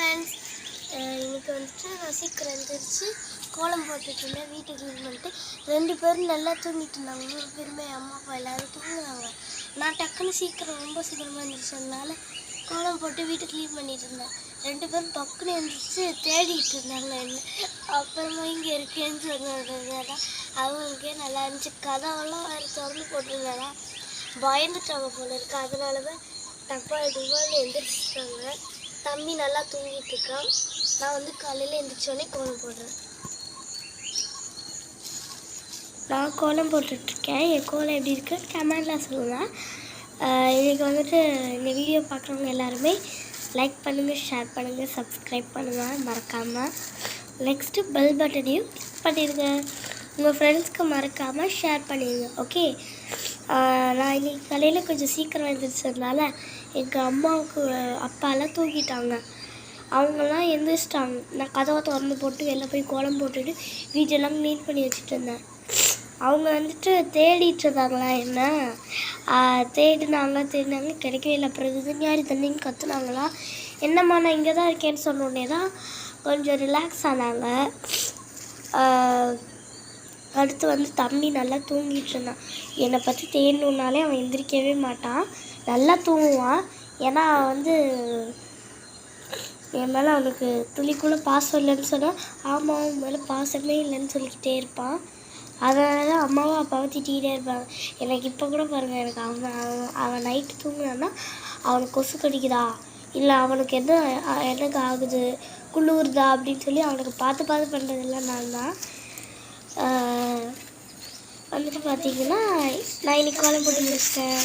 Friends, இன்றைக்கி வந்துட்டு நான் சீக்கிரம் எழுந்திரிச்சு கோலம் போட்டுட்டு இருந்தேன். வீட்டை க்ளீன் பண்ணிட்டு 2 பேரும் நல்லா தூங்கிட்டு இருந்தாங்க. 3 பேருமே அம்மா அப்பா எல்லோரும் தூங்குனாங்க. நான் டக்குன்னு ரொம்ப சீக்கிரமாக எழுந்திரிச்சதுனால கோலம் போட்டு வீட்டை க்ளீன் பண்ணிட்டு இருந்தேன். 2 பேரும் டக்குன்னு எழுந்திரிச்சு தேடிட்டு இருந்தாங்க என்ன. அப்புறமா இங்கே இருக்கேன்னு சொன்னதுனால அவங்களுக்கே நல்லா இருந்துச்சு. கதவெல்லாம் வேறு திறந்து போட்டிருந்தாங்க. பயந்துட்டாங்க போல இருக்கு. அதனால தான் டப்பால் டுபால்னு எழுந்திரிச்சிட்டாங்க. தம்பி நல்லா தூங்கிட்டு இருக்கான். நான் வந்து காலையில் எழுந்திரிச்சோடனே கோலம் போடுறேன். நான் கோலம் போட்டுட்ருக்கேன். என் கோலம் எப்படி இருக்குன்னு கமெண்டில் சொல்லுங்கள். இன்றைக்கி வந்துட்டு இந்த வீடியோ பார்க்குறவங்க எல்லாருமே லைக் பண்ணுங்கள், ஷேர் பண்ணுங்கள், சப்ஸ்கிரைப் பண்ணுங்கள் மறக்காமல். நெக்ஸ்ட்டு பெல் பட்டனையும் கிளிக் பண்ணிடுங்க. உங்கள் ஃப்ரெண்ட்ஸ்க்கு மறக்காமல் ஷேர் பண்ணிடுங்க. ஓகே, நான் இன்றைக்கி காலையில் கொஞ்சம் சீக்கிரம் எழுந்திரிச்சதுனால எங்கள் அம்மாவுக்கு அப்பாலாம் தூங்கிட்டாங்க. அவங்கெல்லாம் எழுந்திரிச்சிட்டாங்க. நான் கதவை திறந்து போட்டு வெளில போய் கோலம் போட்டுட்டு வீட்டெல்லாம் க்ளீன் பண்ணி வச்சுட்டு இருந்தேன். அவங்க வந்துட்டு தேடிட்டு இருந்தாங்களா என்ன, தேடினாங்க கிடைக்கவே இல்லை. அப்புறம் இதுஞாரி தண்ணின்னு கற்றுனாங்களா. என்னம்மா நான் இங்கே தான் இருக்கேன்னு சொன்னோடனே தான் கொஞ்சம் ரிலாக்ஸ் ஆனாங்க. அடுத்து வந்து தம்பி நல்லா தூங்கிட்டு இருந்தான். என்னை பற்றி தேடணுன்னாலே அவன் எந்திரிக்கவே மாட்டான், நல்லா தூங்குவான். ஏன்னா வந்து என் மேலே அவனுக்கு துளிக்குள்ளே பாசம் இல்லைன்னு சொன்னால் ஆமாம் அவன் மேலே பாசமே இல்லைன்னு சொல்லிக்கிட்டே இருப்பான். அதனால தான் அம்மாவும் அப்பாவும் திட்டிகிட்டே இருப்பாங்க. எனக்கு இப்போ கூட பாருங்கள், எனக்கு அவன் நைட்டு தூங்குனான்னா அவனுக்கு கொசு கடிக்குதா இல்லை அவனுக்கு என்னங்க ஆகுது குளிருதா அப்படின்னு சொல்லி அவனுக்கு பார்த்து பண்ணுறதெல்லாம் நான் தான். வந்துட்டு பார்த்தீங்கன்னா நான் இன்னைக்கு கோலம் போட்டு முடிச்சிட்டேன்.